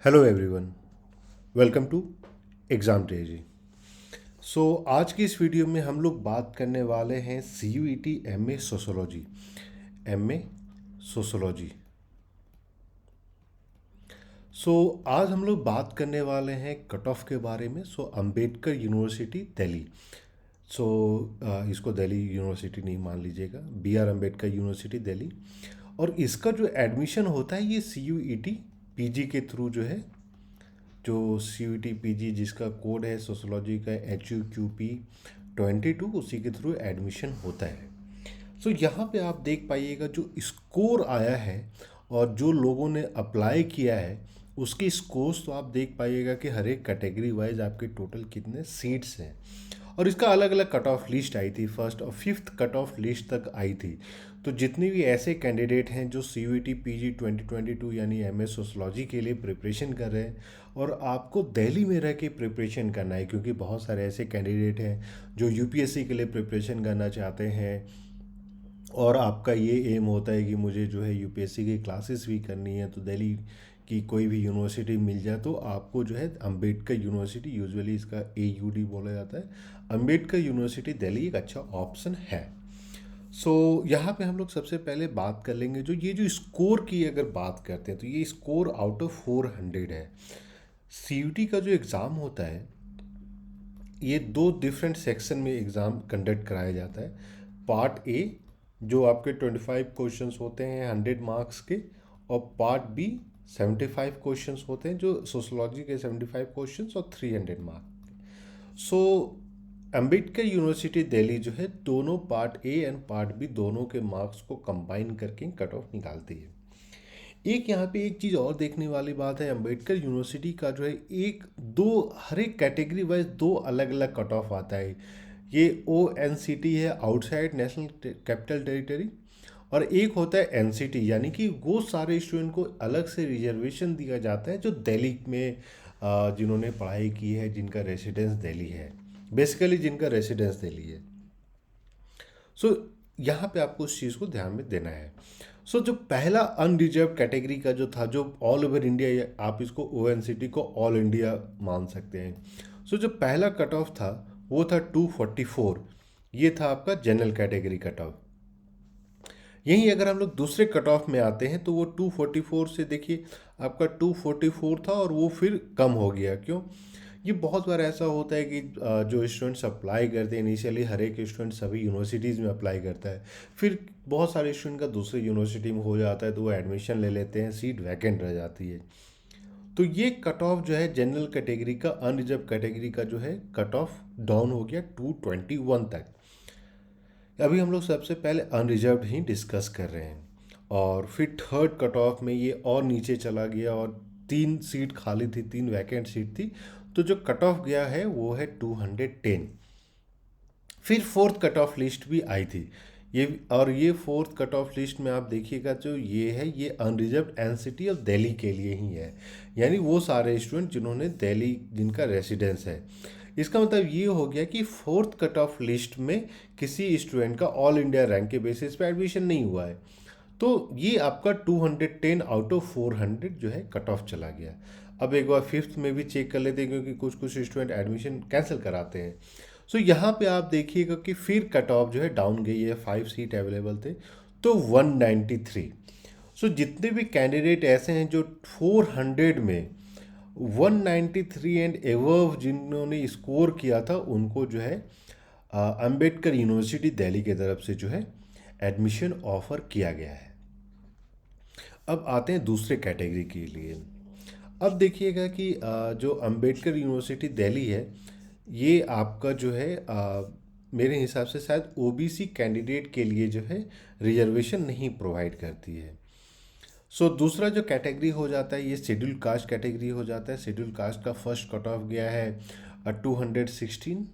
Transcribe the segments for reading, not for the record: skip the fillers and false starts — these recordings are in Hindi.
Hello everyone, welcome to exam टेजी। आज की इस वीडियो में हम लोग बात करने वाले हैं C U E T M A sociology. M A sociology. आज हम लोग बात करने वाले हैं कट ऑफ के बारे में। अंबेडकर यूनिवर्सिटी दिल्ली। इसको दिल्ली यूनिवर्सिटी नहीं मान लीजिएगा, B R Ambedkar university Delhi. और इसका जो एडमिशन होता है ये C U E T P G के थ्रू जो है, जो C U T P G जिसका कोड है सोशोलॉजी का HUQP 22, उसी के थ्रू एडमिशन होता है। यहाँ पे आप देख पाइएगा जो स्कोर आया है और जो लोगों ने अप्लाई किया है उसके स्कोर्स तो आप देख पाइएगा कि हर एक कैटेगरी वाइज आपके टोटल कितने सीट्स हैं। और इसका अलग अलग कट ऑफ लिस्ट आई थी, फर्स्ट और फिफ्थ कट ऑफ लिस्ट तक आई थी। तो जितने भी ऐसे कैंडिडेट हैं जो सी यू टी पी जी 2022 यानी एम एस सोशोलॉजी के लिए प्रिपरेशन कर रहे हैं, और आपको दिल्ली में रह के प्रिपरेशन करना है, क्योंकि बहुत सारे ऐसे कैंडिडेट हैं जो यूपीएससी के लिए प्रिपरेशन करना चाहते हैं और आपका ये एम होता है कि मुझे जो है यूपीएससी की क्लासेस भी करनी है, तो दिल्ली की कोई भी यूनिवर्सिटी मिल जाए तो आपको जो है अम्बेडकर यूनिवर्सिटी, यूजुअली इसका AUD बोला जाता है, अम्बेडकर यूनिवर्सिटी दिल्ली एक अच्छा ऑप्शन है। यहाँ पे हम लोग सबसे पहले बात कर लेंगे जो स्कोर की अगर बात करते हैं तो ये स्कोर आउट ऑफ 400 है। CUT का जो एग्ज़ाम होता है ये दो डिफरेंट सेक्शन में एग्ज़ाम कंडक्ट कराया जाता है। पार्ट ए जो आपके 25 क्वेश्चंस होते हैं 100 मार्क्स के, और पार्ट बी 75 क्वेश्चंस होते हैं जो सोशोलॉजी के 75 क्वेश्चंस और 300 मार्क्स। अम्बेडकर यूनिवर्सिटी दिल्ली जो है दोनों part A and part B दोनों के मार्क्स को कंबाइन करके कट ऑफ निकालती है। एक यहाँ पे एक चीज़ और देखने वाली बात है, अम्बेडकर यूनिवर्सिटी का जो है एक दो हर एक कैटेगरी वाइज दो अलग अलग कट ऑफ आता है। ये ONCT है, आउटसाइड नेशनल कैपिटल टेरिटरी, और एक होता है NCT, यानी कि वो सारे स्टूडेंट को अलग से रिजर्वेशन दिया जाता है जो दिल्ली में जिन्होंने पढ़ाई की है, जिनका रेसिडेंस दिल्ली है, बेसिकली जिनका रेसिडेंस दिल्ली है। यहाँ पे आपको उस चीज़ को ध्यान में देना है। जो पहला अनरिजर्व कैटेगरी का जो था, जो ऑल ओवर इंडिया, आप इसको ONCT को ऑल इंडिया मान सकते हैं। जो पहला कट ऑफ था वो था 244, ये था आपका जनरल कैटेगरी कट ऑफ। यहीं अगर हम लोग दूसरे कट ऑफ में आते हैं तो वो 244 से देखिए आपका 244 था और वो फिर कम हो गया। क्यों? ये बहुत बार ऐसा होता है कि जो स्टूडेंट्स अप्लाई करते हैं इनिशियली, हर एक स्टूडेंट सभी यूनिवर्सिटीज़ में अप्लाई करता है, फिर बहुत सारे स्टूडेंट का दूसरे यूनिवर्सिटी में हो जाता है तो वो एडमिशन ले लेते हैं, सीट वैकेंट रह जाती है। तो ये कट ऑफ जो है जनरल कैटेगरी का, अनरिजर्व कैटेगरी का जो है कट ऑफ डाउन हो गया 221 तक। अभी हम लोग सबसे पहले अनरिजर्व ही डिस्कस कर रहे हैं, और फिर थर्ड कट ऑफ में ये और नीचे चला गया और 3 सीट खाली थी, 3 वैकेंट सीट थी, तो जो कट ऑफ गया है वो है 210। फिर फोर्थ कट ऑफ लिस्ट भी आई थी ये, और ये फोर्थ कट ऑफ लिस्ट में आप देखिएगा जो ये है ये अनरिजर्व NCT और दिल्ली के लिए ही है, यानी वो सारे स्टूडेंट जिन्होंने दिल्ली, जिनका रेसिडेंस है। इसका मतलब ये हो गया कि फोर्थ कट ऑफ लिस्ट में किसी स्टूडेंट का ऑल इंडिया रैंक के बेसिस पे एडमिशन नहीं हुआ है, तो ये आपका 210 आउट ऑफ 400 जो है कट ऑफ चला गया। अब एक बार फिफ्थ में भी चेक कर लेते हैं, क्योंकि कुछ कुछ स्टूडेंट एडमिशन कैंसिल कराते हैं। यहाँ पे आप देखिएगा कि फिर कट ऑफ जो है डाउन गई है, 5 सीट अवेलेबल थे तो 193। जितने भी कैंडिडेट ऐसे हैं जो 400 में 193 एंड एवव जिन्होंने स्कोर किया था, उनको जो है अम्बेडकर यूनिवर्सिटी दिल्ली की तरफ से जो है एडमिशन ऑफर किया गया है। अब आते हैं दूसरे कैटेगरी के लिए। अब देखिएगा कि जो अम्बेडकर यूनिवर्सिटी दिल्ली है ये आपका जो है मेरे हिसाब से शायद OBC कैंडिडेट के लिए जो है रिजर्वेशन नहीं प्रोवाइड करती है। दूसरा जो कैटेगरी हो जाता है ये शेड्यूल कास्ट कैटेगरी हो जाता है। शेड्यूल कास्ट का फर्स्ट कट ऑफ गया है 216,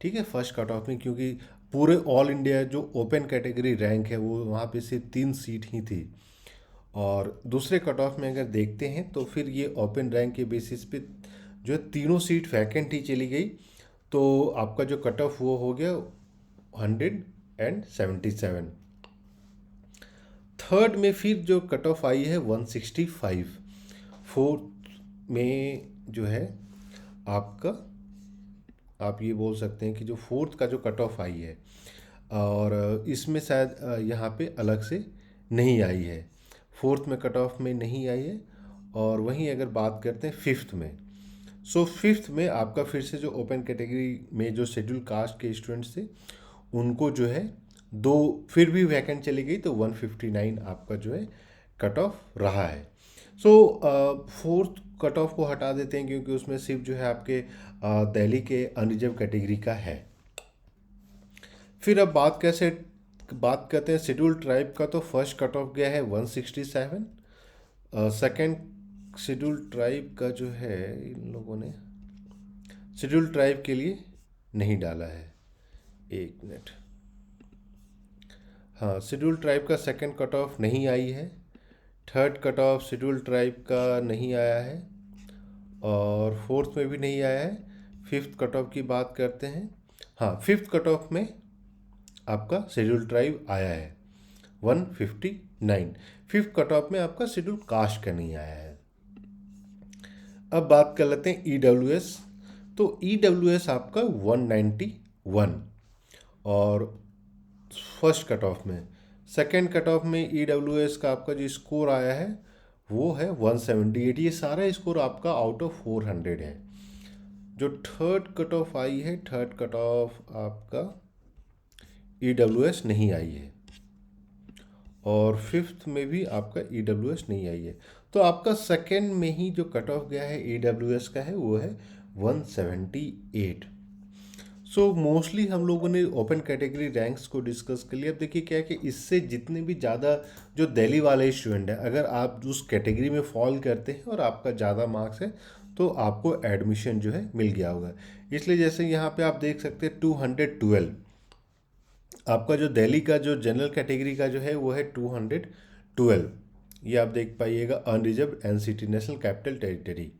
ठीक है, फर्स्ट कट ऑफ में, क्योंकि पूरे ऑल इंडिया जो ओपन कैटेगरी रैंक है वो वहाँ पे सिर्फ 3 सीट ही थी। और दूसरे कट ऑफ में अगर देखते हैं तो फिर ये ओपन रैंक के बेसिस पे जो है तीनों सीट वैकेंट ही चली गई, तो आपका जो कट ऑफ वो हो गया 177। थर्ड में फिर जो कट ऑफ आई है 165। में जो है आपका, आप ये बोल सकते हैं कि जो फोर्थ का जो कट ऑफ आई है, और इसमें शायद यहाँ पे अलग से नहीं आई है, फोर्थ में कट ऑफ में नहीं आई है। और वहीं अगर बात करते हैं फिफ्थ में, सो फिफ्थ में आपका फिर से जो ओपन कैटेगरी में जो शेड्यूल कास्ट के स्टूडेंट्स थे उनको जो है दो फिर भी वैकेंट चली गई, तो 159 आपका जो है कट ऑफ रहा है। सो फोर्थ कट ऑफ को हटा देते हैं क्योंकि उसमें सिर्फ जो है आपके दिल्ली के अनरिजर्व कैटेगरी का है। फिर अब बात करते हैं शेड्यूल ट्राइब का, तो फर्स्ट कट ऑफ गया है 167। सेकंड शेड्यूल ट्राइब का जो है इन लोगों ने शेड्यूल ट्राइब के लिए नहीं डाला है, एक मिनट। हाँ, शेड्यूल ट्राइब का सेकंड कट ऑफ नहीं आई है, third cut off schedule tribe का नहीं आया है, और फोर्थ में भी नहीं आया है। फिफ्थ कट ऑफ की बात करते हैं, हाँ फिफ्थ कट ऑफ में आपका शेड्यूल ट्राइब आया है 159। फिफ्थ कट ऑफ में आपका शेड्यूल कास्ट का नहीं आया है। अब बात कर लेते हैं ईडब्ल्यूएस। तो ईडब्ल्यूएस आपका 191 और फर्स्ट कट ऑफ में। सेकेंड कट ऑफ में ईडब्ल्यूएस का आपका जो स्कोर आया है वो है 178। ये सारा स्कोर आपका आउट ऑफ 400 है। जो थर्ड कट ऑफ आई है, थर्ड कट ऑफ आपका ईडब्ल्यूएस नहीं आई है, और फिफ्थ में भी आपका ईडब्ल्यूएस नहीं आई है। तो आपका सेकेंड में ही जो कट ऑफ गया है ईडब्ल्यूएस का है वो है 178। सो मोस्टली हम लोगों ने ओपन कैटेगरी रैंक्स को डिस्कस कर लिया। अब देखिए क्या है कि इससे जितने भी ज़्यादा जो दिल्ली वाले स्टूडेंट हैं, अगर आप उस कैटेगरी में फॉल करते हैं और आपका ज़्यादा मार्क्स है तो आपको एडमिशन जो है मिल गया होगा। इसलिए जैसे यहाँ पे आप देख सकते हैं 212, आपका जो दिल्ली का जो जनरल कैटेगरी का जो है वो है 212। ये आप देख पाइएगा, unreserved NCT national capital territory,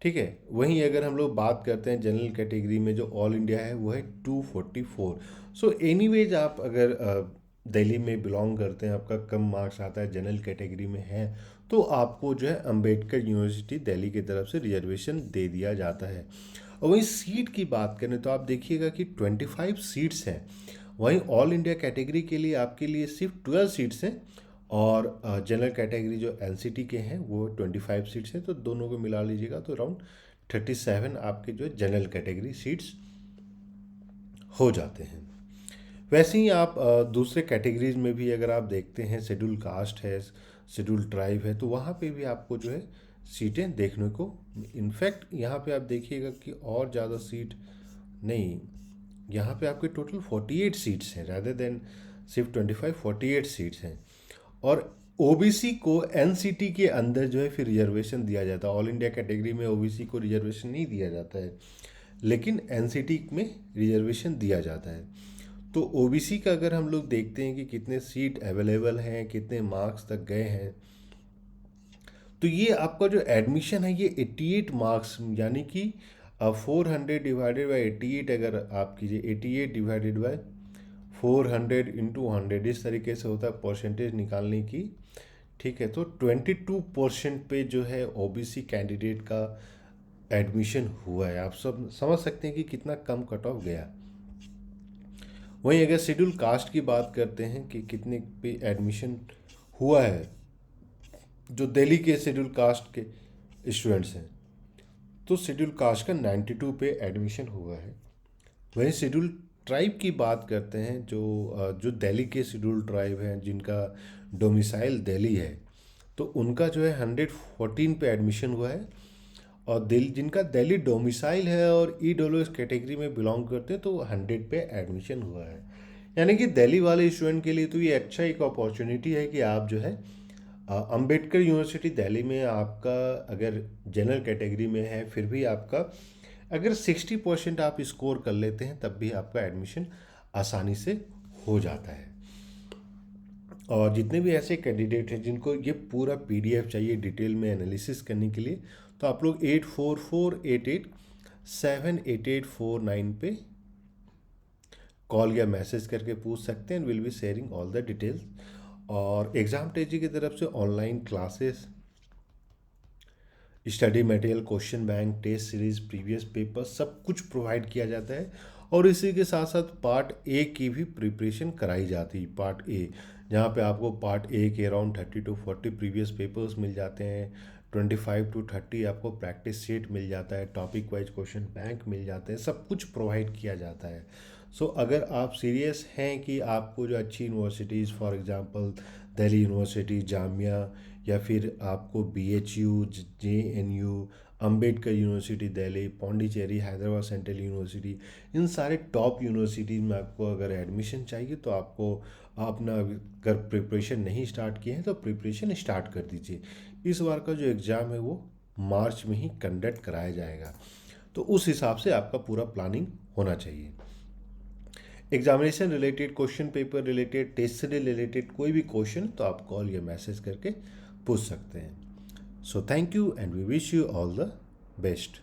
ठीक है। वहीं अगर हम लोग बात करते हैं जनरल कैटेगरी में जो ऑल इंडिया है वो है 244। सो एनीवेज आप अगर दिल्ली में बिलोंग करते हैं, आपका कम मार्क्स आता है, जनरल कैटेगरी में है, तो आपको जो है अंबेडकर यूनिवर्सिटी दिल्ली की तरफ से रिजर्वेशन दे दिया जाता है। और वहीं सीट की बात करें तो आप देखिएगा कि 25 सीट्स हैं। वहीं ऑल इंडिया कैटेगरी के लिए आपके लिए सिर्फ 12 सीट्स हैं, और जनरल कैटेगरी जो एनसीटी के हैं वो 25 सीट्स हैं। तो दोनों को मिला लीजिएगा तो अराउंड 37 आपके जो जनरल कैटेगरी सीट्स हो जाते हैं। वैसे ही आप दूसरे कैटेगरीज में भी अगर आप देखते हैं, शेड्यूल कास्ट है, शेड्यूल ट्राइब है, तो वहाँ पे भी आपको जो है सीटें देखने को, इनफैक्ट यहाँ पे आप देखिएगा कि और ज़्यादा सीट नहीं, यहाँ पे आपके टोटल 48 सीट्स हैं, रादर देन सिर्फ 25, 48 सीट्स हैं। और ओबीसी को एनसीटी के अंदर जो है फिर रिजर्वेशन दिया जाता है। ऑल इंडिया कैटेगरी में ओबीसी को रिजर्वेशन नहीं दिया जाता है, लेकिन एनसीटी में रिजर्वेशन दिया जाता है। तो ओबीसी का अगर हम लोग देखते हैं कि कितने सीट अवेलेबल हैं, कितने मार्क्स तक गए हैं, तो ये आपका जो एडमिशन है ये 88 मार्क्स, यानी कि 400 डिवाइडेड बाई 88 अगर आप कीजिए, 88 डिवाइडेड बाई 400 इंटू 100, इस तरीके से होता है परसेंटेज निकालने की, ठीक है। तो 22% पे जो है ओबीसी कैंडिडेट का एडमिशन हुआ है। आप सब समझ सकते हैं कि कितना कम कट ऑफ गया। वहीं अगर शेड्यूल कास्ट की बात करते हैं कि कितने पे एडमिशन हुआ है, जो दिल्ली के शेड्यूल कास्ट के स्टूडेंट्स हैं, तो शेड्यूल कास्ट का 92 पे एडमिशन हुआ है। वहीं शेड्यूल ट्राइब की बात करते हैं, जो दिल्ली के शेड्यूल ट्राइब हैं जिनका डोमिसाइल दिल्ली है, तो उनका जो है 114 पे एडमिशन हुआ है। और जिनका दिल्ली डोमिसाइल है और ईडब्ल्यूएस कैटेगरी में बिलोंग करते हैं तो 100 पे एडमिशन हुआ है। यानी कि दिल्ली वाले स्टूडेंट के लिए तो ये अच्छा एक अपॉर्चुनिटी है कि आप जो है अंबेडकर यूनिवर्सिटी दिल्ली में आपका अगर जनरल कैटेगरी में है, फिर भी आपका अगर 60% आप स्कोर कर लेते हैं तब भी आपका एडमिशन आसानी से हो जाता है। और जितने भी ऐसे कैंडिडेट हैं जिनको ये पूरा पीडीएफ चाहिए डिटेल में एनालिसिस करने के लिए, तो आप लोग 8448878849 पे कॉल या मैसेज करके पूछ सकते हैं। Will be sharing all the details. और एग्ज़ाम टेजी की तरफ से online classes study material, question bank, test series, previous paper सब कुछ प्रोवाइड किया जाता है। और इसी के साथ साथ पार्ट ए की भी प्रिपरेशन कराई जाती है। पार्ट ए, जहाँ पे आपको पार्ट ए के अराउंड 30 to 40 प्रीवियस पेपर्स मिल जाते हैं, 25 to 30 आपको प्रैक्टिस सेट मिल जाता है, टॉपिक वाइज क्वेश्चन बैंक मिल जाते हैं, सब कुछ प्रोवाइड किया जाता है। सो अगर आप सीरियस हैं कि आपको जो अच्छी universities, for example Delhi university, Jamia, या फिर आपको BHU, JNU, Ambedkar university Delhi, Pondicherry, Hyderabad central university, इन सारे टॉप यूनिवर्सिटीज़ में आपको अगर एडमिशन चाहिए तो आपको अपना अगर प्रिपरेशन नहीं स्टार्ट किए हैं तो प्रिपरेशन स्टार्ट कर दीजिए। इस बार का जो एग्ज़ाम है वो मार्च में ही कंडक्ट कराया जाएगा, तो उस हिसाब से आपका पूरा प्लानिंग होना चाहिए। Examination related, question paper related, test से रिलेटेड कोई भी क्वेश्चन तो आप कॉल या मैसेज करके पूछ सकते हैं। So thank you and we wish you all the best.